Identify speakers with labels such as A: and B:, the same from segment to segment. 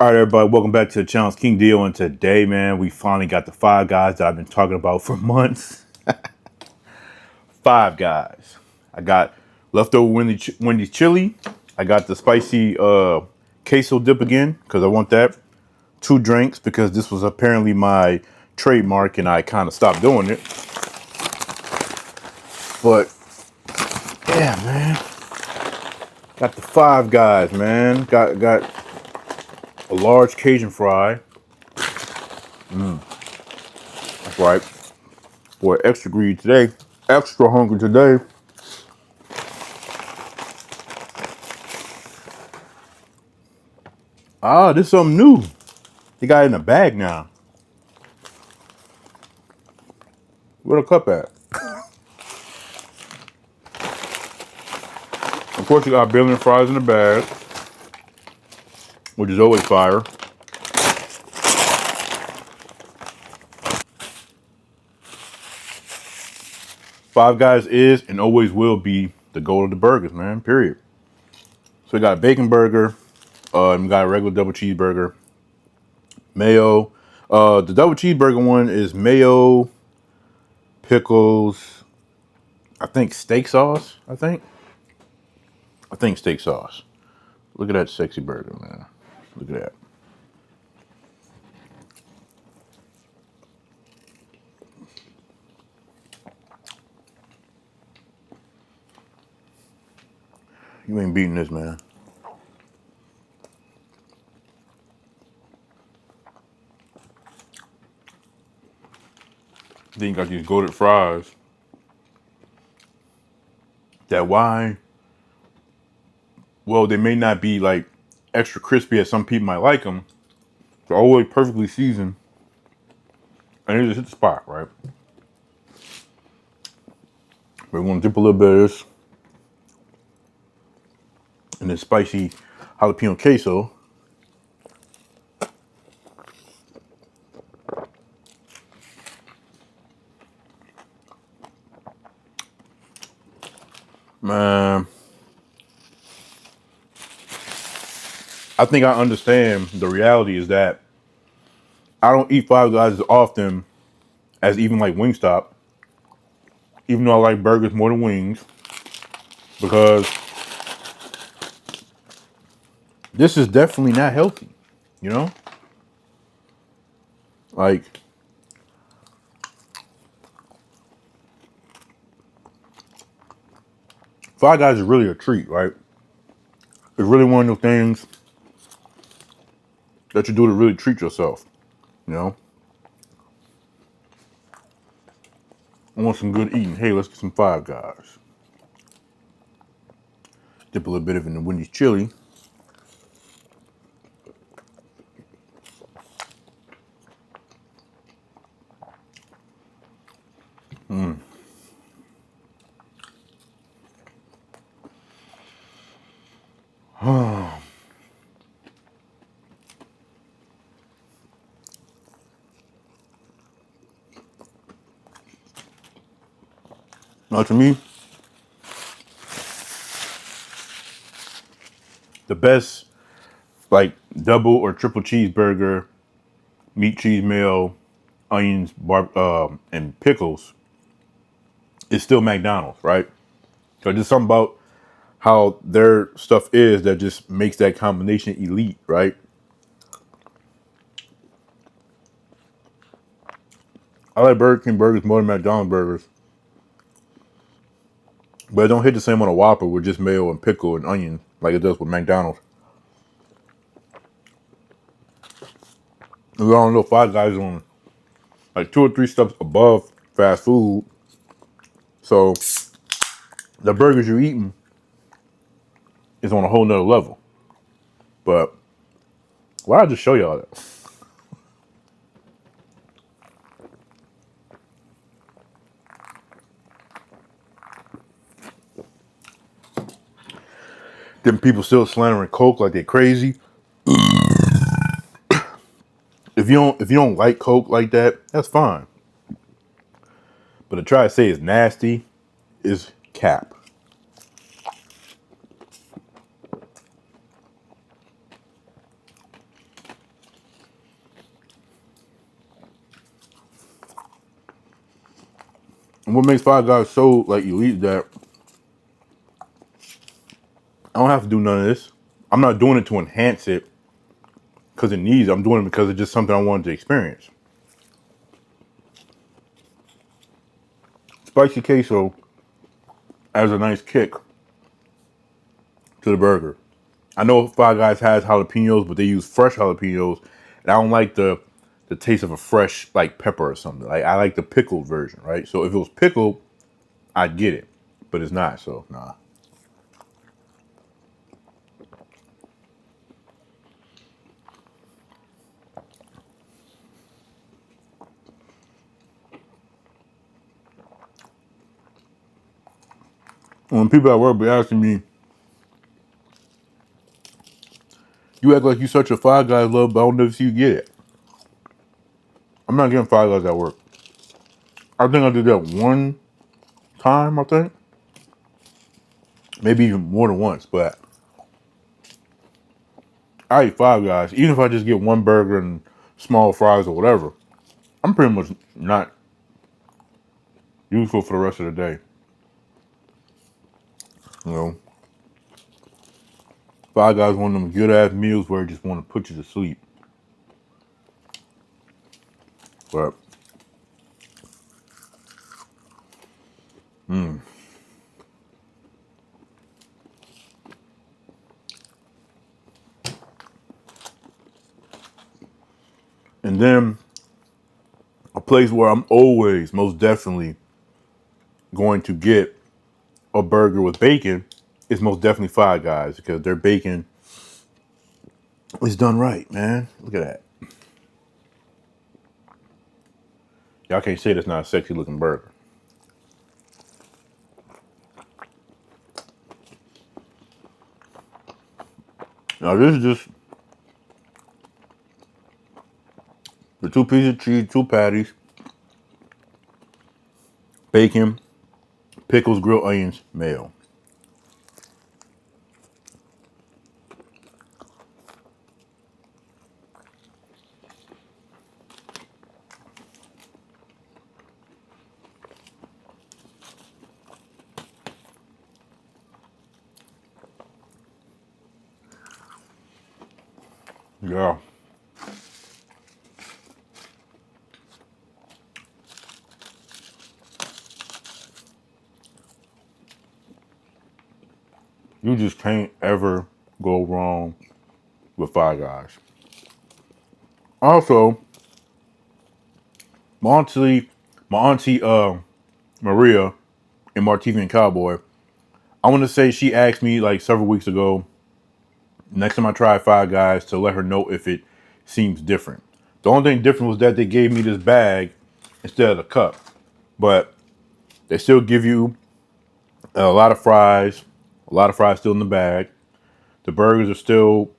A: All right, everybody, welcome back to the channel. It's King Dio, and today, man, we finally got the Five Guys that I've been talking about for months. Five Guys. I got leftover Wendy's chili. I got the spicy queso dip again because I want that. Two drinks because this was apparently my trademark and I kind of stopped doing it. But yeah, man, got the Five Guys, man. Got a large Cajun fry. That's right. Boy, extra greedy today. Extra hungry today. Ah, this is something new. They got it in a bag now. Where the cup at? Of course, you got a billion fries in the bag, which is always fire. Five Guys is and always will be the goal of the burgers, man. Period. So we got a bacon burger. We got a regular double cheeseburger. Mayo. The double cheeseburger one is mayo, pickles. I think steak sauce. I think steak sauce. Look at that sexy burger, man. Look at that. You ain't beating this, man. Then you got these golden fries. That why? Well, they may not be like extra crispy as some people might like them. They're always perfectly seasoned. And they just hit the spot, right? We're gonna dip a little bit of this in this spicy jalapeno queso. Man, I think I understand the reality is that I don't eat Five Guys as often as even like Wingstop, even though I like burgers more than wings, because this is definitely not healthy, you know? Like, Five Guys is really a treat, right? It's really one of those things that you do to really treat yourself, you know? I want some good eating. Hey, let's get some Five Guys. Dip a little bit of it in the Wendy's chili. Now, to me, the best like double or triple cheeseburger, meat, cheese, mayo, onions, and pickles is still McDonald's, right? So there's something about how their stuff is that just makes that combination elite, right? I like Burger King burgers more than McDonald's burgers, but it don't hit the same on a Whopper with just mayo and pickle and onion like it does with McDonald's. We all know Five Guys on like two or three steps above fast food, so the burgers you're eating is on a whole nother level. But why don't I just show y'all that? Them people still slandering Coke like they're crazy. If you don't like Coke like that, that's fine. But to try to say it's nasty is cap. And what makes Five Guys so like elite that I don't have to do none of this. I'm not doing it to enhance it because it needs it. I'm doing it because it's just something I wanted to experience. Spicy queso adds a nice kick to the burger. I know Five Guys has jalapenos, but they use fresh jalapenos, and I don't like the taste of a fresh like pepper or something. Like I like the pickled version, right? So if it was pickled, I'd get it, but it's not. So nah. When people at work be asking me, "You act like you such a Five Guys love, but I don't never see you get it." I'm not getting Five Guys at work. I think I did that one time. I think maybe even more than once, but I eat Five Guys. Even if I just get one burger and small fries or whatever, I'm pretty much not useful for the rest of the day. You know, Five Guys one of them good ass meals where it just want to put you to sleep. But and then a place where I'm always most definitely going to get a burger with bacon is most definitely Five Guys because their bacon is done right, man. Look at that. Y'all can't say that's not a sexy looking burger. Now this is just the 2 pieces of cheese, 2 patties, bacon, pickles, grilled onions, mayo. Yeah. You just can't ever go wrong with Five Guys. Also, my auntie Maria in Martivian Cowboy, I want to say she asked me like several weeks ago, next time I try Five Guys, to let her know if it seems different. The only thing different was that they gave me this bag instead of the cup, but they still give you a lot of fries still in the bag. The burgers are still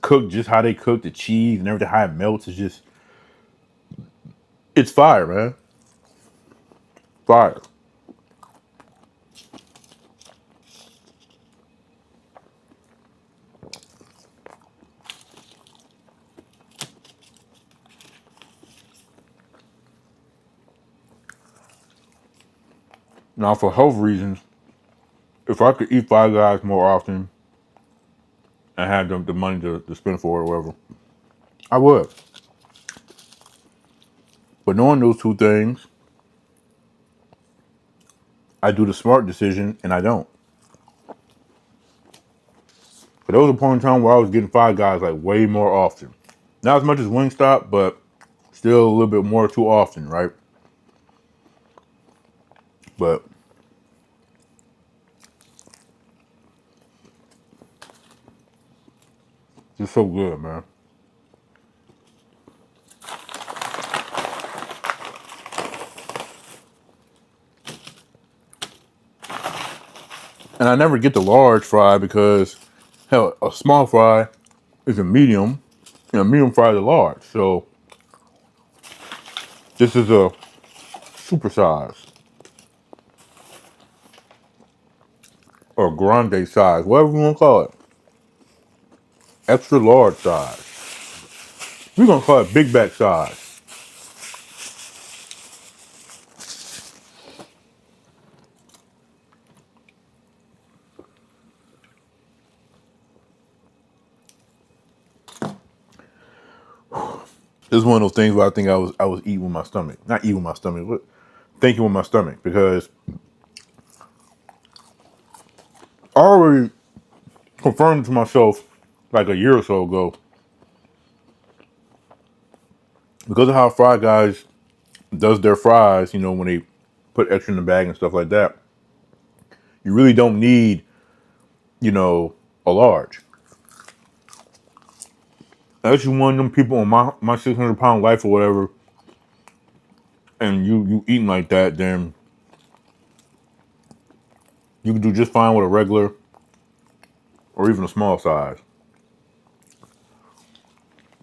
A: cooked just how they cook, the cheese and everything, how it melts is just, it's fire, man. Fire. Now, for health reasons, if I could eat Five Guys more often and had the money to spend for it or whatever, I would. But knowing those two things, I do the smart decision and I don't. But there was a point in time where I was getting Five Guys like way more often. Not as much as Wingstop, but still a little bit more too often, right? But it's so good, man. And I never get the large fry because, hell, a small fry is a medium, and a medium fry is a large. So this is a super size or grande size, whatever you want to call it. Extra large size. We're gonna call it big back size. It's one of those things where I think I was eating with my stomach. Not eating with my stomach, but thinking with my stomach. Because I already confirmed to myself like a year or so ago, because of how Fry Guys does their fries, you know, when they put extra in the bag and stuff like that, you really don't need, you know, a large. Unless you one of them people on my 600-pound life or whatever, and you eating like that, then you can do just fine with a regular or even a small size.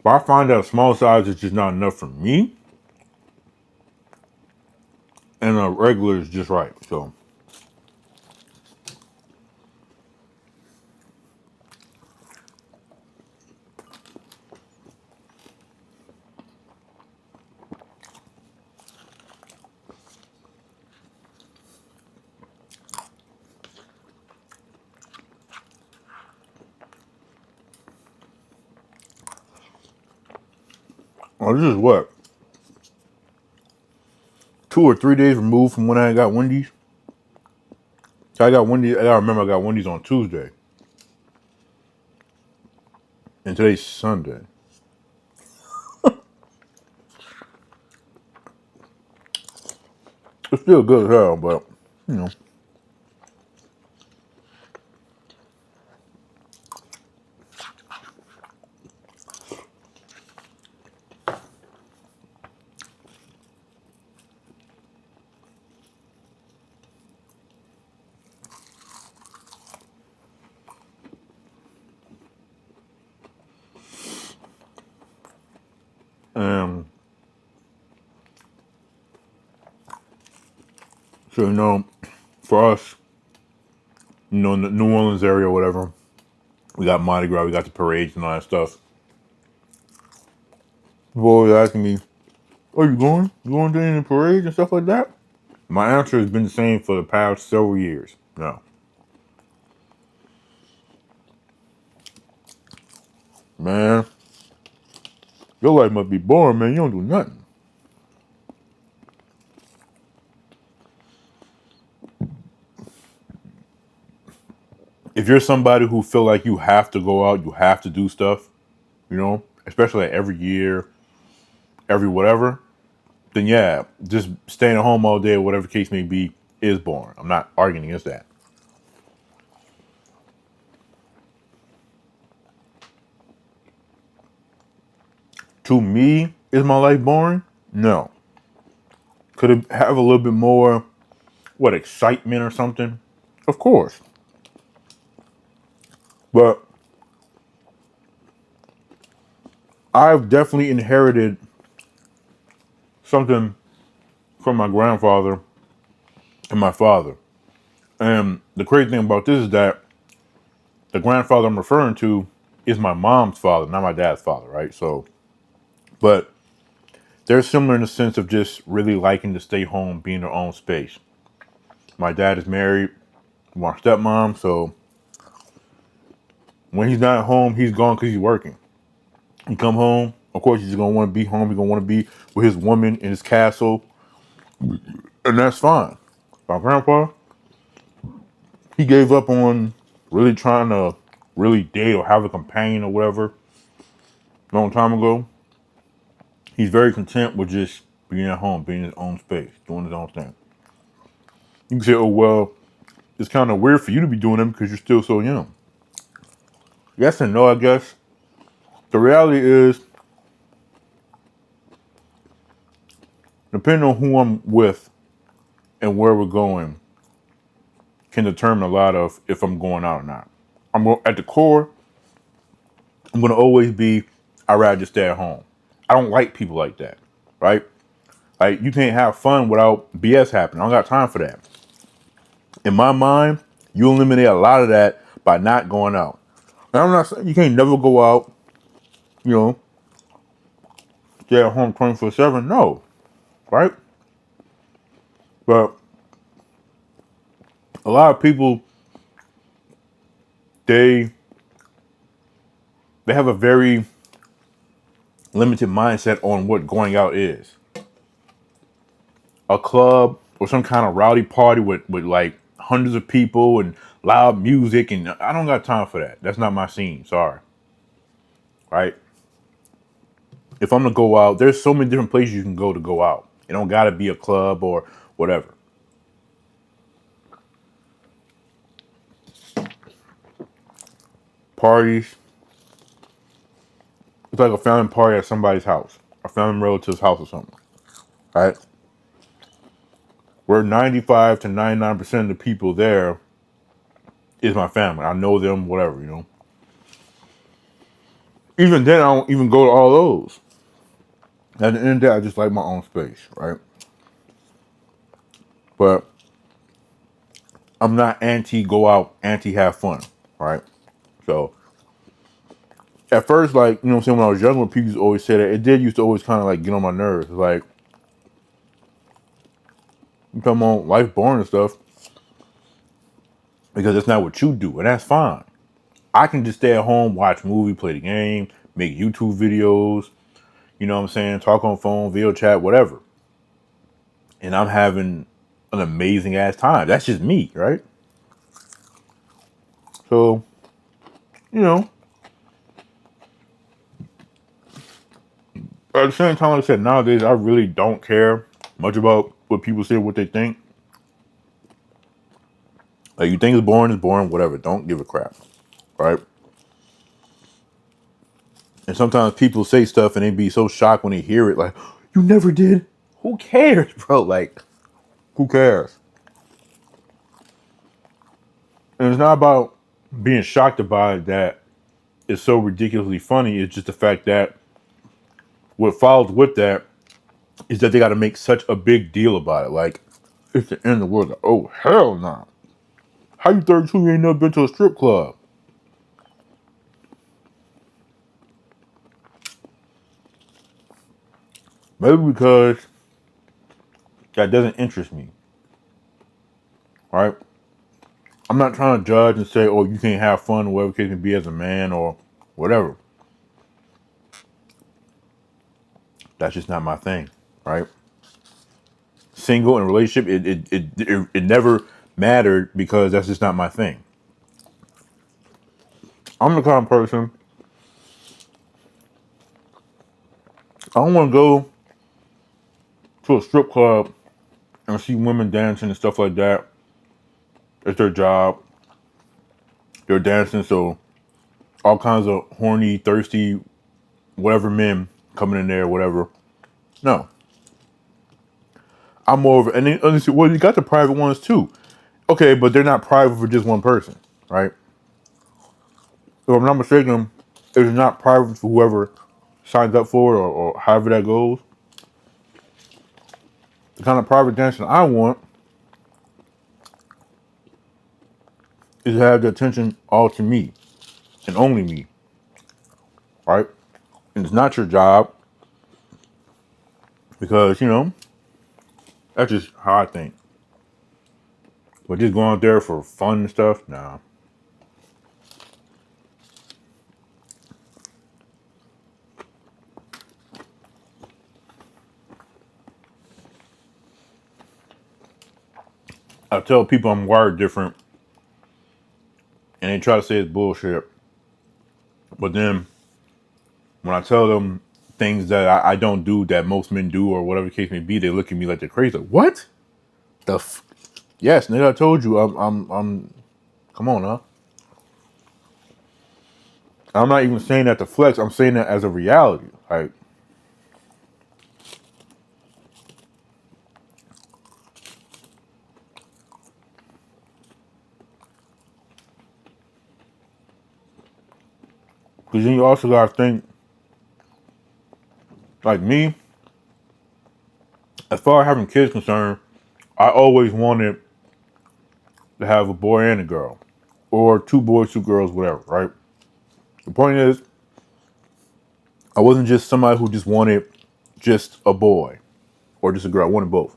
A: But I find that a small size is just not enough for me, and a regular is just right. So this is what, 2 or 3 days removed from when I got Wendy's. So I got Wendy's. I gotta remember I got Wendy's on Tuesday, and today's Sunday. It's still good as hell, but you know. Um, so you know, for us, you know, in the New Orleans area or whatever, we got Mardi Gras, we got the parades and all that stuff. People always asking me, "Are you going? You going to any parades and stuff like that?" My answer has been the same for the past several years. No, man, your life must be boring, man. You don't do nothing. If you're somebody who feel like you have to go out, you have to do stuff, you know, especially like every year, every whatever, then yeah, just staying at home all day or whatever the case may be is boring. I'm not arguing against that. To me, is my life boring? No. Could it have a little bit more, what, excitement or something? Of course. But I've definitely inherited something from my grandfather and my father. And the crazy thing about this is that the grandfather I'm referring to is my mom's father, not my dad's father, right? So, but they're similar in the sense of just really liking to stay home, be in their own space. My dad is married to my stepmom, so when he's not at home, he's gone because he's working. He come home, of course, he's gonna want to be home. He's gonna want to be with his woman in his castle, and that's fine. My grandpa, he gave up on really trying to really date or have a companion or whatever a long time ago. He's very content with just being at home, being in his own space, doing his own thing. You can say, oh, well, it's kind of weird for you to be doing them because you're still so young. Yes and no, I guess. The reality is, depending on who I'm with and where we're going, can determine a lot of if I'm going out or not. At the core, I'm going to always be, I'd rather just stay at home. I don't like people like that, right? Like, you can't have fun without BS happening. I don't got time for that. In my mind, you eliminate a lot of that by not going out. And I'm not saying you can't never go out, you know, stay at home 24/7. No, right? But a lot of people, they they have a very, limited mindset on what going out is. A club or some kind of rowdy party with like hundreds of people and loud music, and I don't got time for that. That's not my scene. Sorry. Right? If I'm gonna go out, there's so many different places you can go to go out. It don't gotta be a club or whatever. Parties. It's like a family party at somebody's house, a family relative's house or something. Right? Where 95 to 99% of the people there is my family. I know them, whatever, you know. Even then, I don't even go to all those. At the end of the day, I just like my own space, right? But I'm not anti go out, anti have fun, right? So at first, like, you know what I'm saying, when I was younger, people used to always say that. It did used to always kind of like get on my nerves. Like, you talking about life boring and stuff because that's not what you do, and that's fine. I can just stay at home, watch movie, play the game, make YouTube videos, you know what I'm saying, talk on phone, video chat, whatever. And I'm having an amazing ass time. That's just me, right? So, you know, at the same time, like I said, nowadays I really don't care much about what people say, what they think. Like, you think it's boring, whatever. Don't give a crap, right? And sometimes people say stuff and they be so shocked when they hear it, like, you never did. Who cares, bro? Like, who cares? And it's not about being shocked about it that it's so ridiculously funny. It's just the fact that what follows with that is that they got to make such a big deal about it. Like, it's the end of the world. Like, oh, hell no. Nah. How you 32? You ain't never been to a strip club? Maybe because that doesn't interest me, right? I'm not trying to judge and say, oh, you can't have fun or whatever the case may be as a man or whatever. That's just not my thing, right? Single in a relationship, it never mattered because that's just not my thing. I'm the kind of person, I don't want to go to a strip club and see women dancing and stuff like that. It's their job. They're dancing, so all kinds of horny, thirsty, whatever men coming in there, whatever. No. I'm more of, and then, well, you got the private ones too. Okay, but they're not private for just one person, right? So if I'm not mistaken, it's not private for whoever signs up for it or however that goes. The kind of private dancing I want is to have the attention all to me and only me, right? And it's not your job because, you know, that's just how I think. But just going out there for fun and stuff, nah. I tell people I'm wired different and they try to say it's bullshit. But then when I tell them things that I don't do that most men do or whatever the case may be, they look at me like they're crazy. Like, what? Yes, nigga, I told you. Come on, huh? I'm not even saying that to flex. I'm saying that as a reality. Like, because then you also gotta think, like me, as far as having kids concerned, I always wanted to have a boy and a girl, or two boys, two girls, whatever. Right? The point is, I wasn't just somebody who just wanted just a boy or just a girl. I wanted both.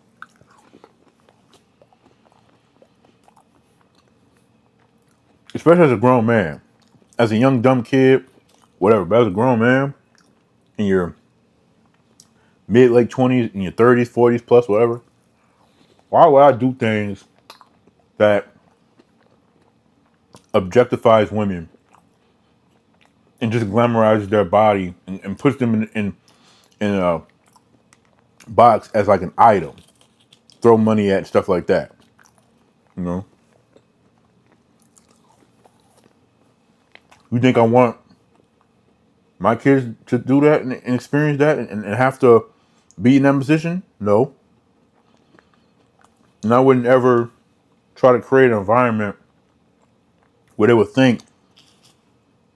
A: Especially as a grown man. As a young dumb kid, whatever. But as a grown man, and you're mid late 20s, in your 30s, 40s plus, whatever. Why would I do things that objectifies women and just glamorizes their body and puts them in a box as like an item, throw money at stuff like that? You know, you think I want my kids to do that and experience that and have to be in that position? No. And I wouldn't ever try to create an environment where they would think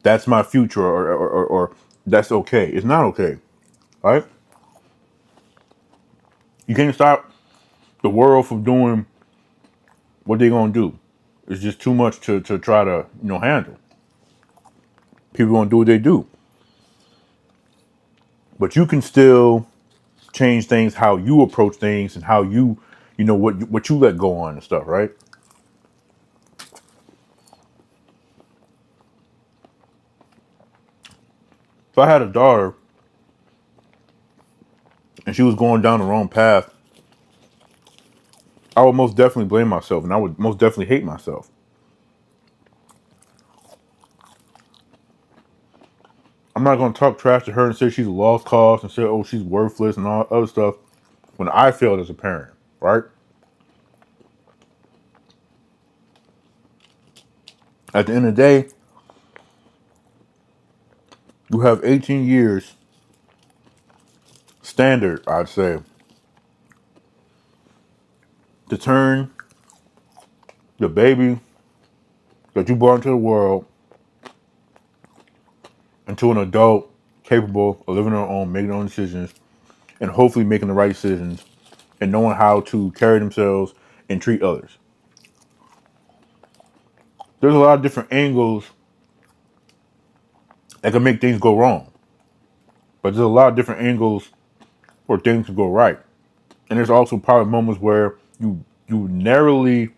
A: that's my future or that's okay. It's not okay, right? You can't stop the world from doing what they're gonna do. It's just too much to try to handle. People gonna do what they do, but you can still change things how you approach things and how what you let go on and stuff, right? If I had a daughter and she was going down the wrong path, I would most definitely blame myself and I would most definitely hate myself. I'm not going to talk trash to her and say she's a lost cause and say, oh, she's worthless and all other stuff when I failed as a parent, right? At the end of the day, you have 18 years standard, I'd say, to turn the baby that you brought into the world into an adult capable of living on their own, making their own decisions, and hopefully making the right decisions and knowing how to carry themselves and treat others. There's a lot of different angles that can make things go wrong, but there's a lot of different angles where things can go right. And there's also probably moments where you narrowly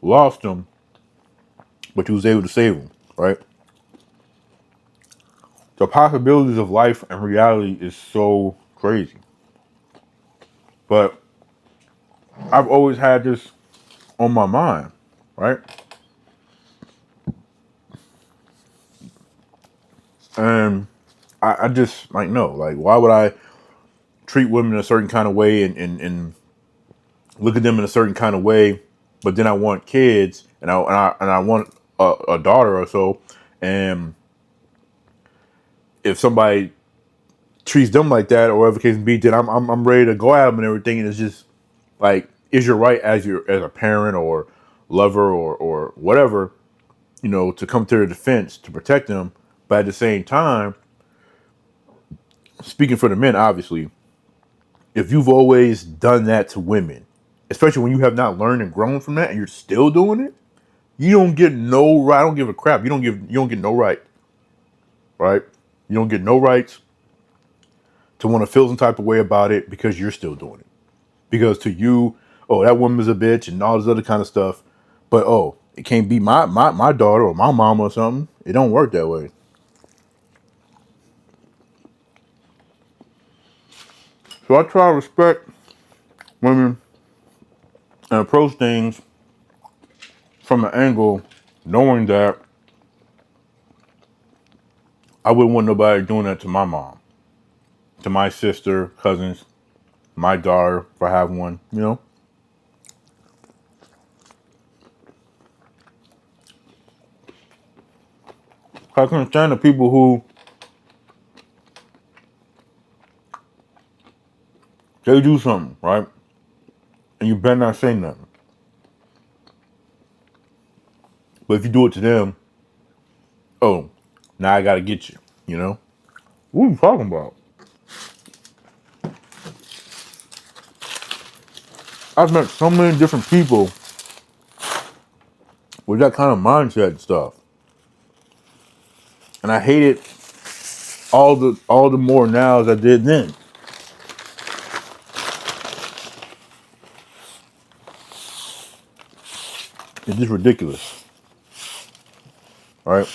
A: lost them, but you was able to save them, right? The possibilities of life and reality is so crazy. But I've always had this on my mind, right? And I just like no, like why would I treat women in a certain kind of way and look at them in a certain kind of way, but then I want kids and I want a daughter or so, and if somebody treats them like that or whatever the case may be, then I'm ready to go at them and everything, and it's just like, is your right as a parent or lover or whatever, to come to their defense to protect them, but at the same time, speaking for the men, obviously, if you've always done that to women, especially when you have not learned and grown from that, and you're still doing it, you don't get no right. I don't give a crap. You don't get no right, right? You don't get no rights to want to feel some type of way about it because you're still doing it. Because to you, oh, that woman's a bitch and all this other kind of stuff. But oh, it can't be my daughter or my mama or something. It don't work that way. So I try to respect women and approach things from an angle knowing that I wouldn't want nobody doing that to my mom, to my sister, cousins, my daughter, if I have one. I can understand the people who they do something, right? And you better not say nothing. But if you do it to them, oh, now I gotta get you, you know? What are you talking about? I've met so many different people with that kind of mindset and stuff. And I hate it all the more now as I did then. It's just ridiculous. Right?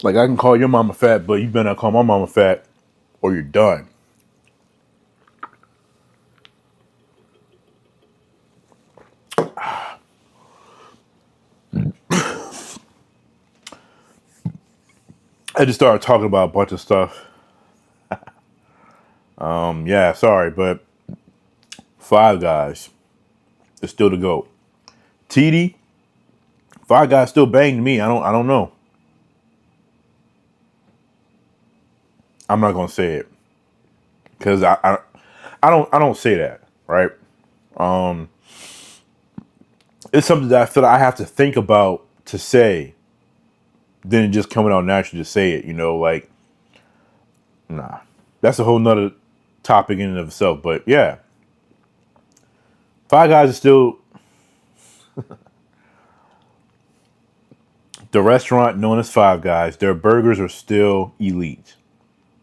A: Like I can call your mama fat, but you better not call my mama fat or you're done. I just started talking about a bunch of stuff. Yeah, sorry, but Five Guys is still the GOAT. TD, Five Guys still banged me. I don't know. I'm not gonna say it. Because I don't say that, right? Um it's something that I feel like I have to think about to say than just coming out naturally to say it, like nah. That's a whole nother topic in and of itself. But yeah, Five Guys is still the restaurant known as Five Guys. Their burgers are still elite.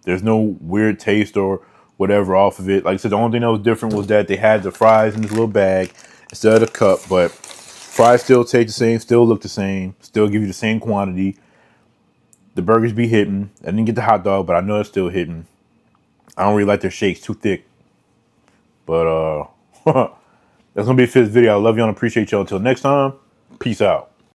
A: There's no weird taste or whatever off of it. Like I said, the only thing that was different was that they had the fries in this little bag instead of the cup. But fries still taste the same, still look the same, still give you the same quantity. The burgers be hitting. I didn't get the hot dog, but I know it's still hitting. I don't really like their shakes too thick. But that's gonna be the fifth video. I love y'all and appreciate y'all. Until next time, peace out.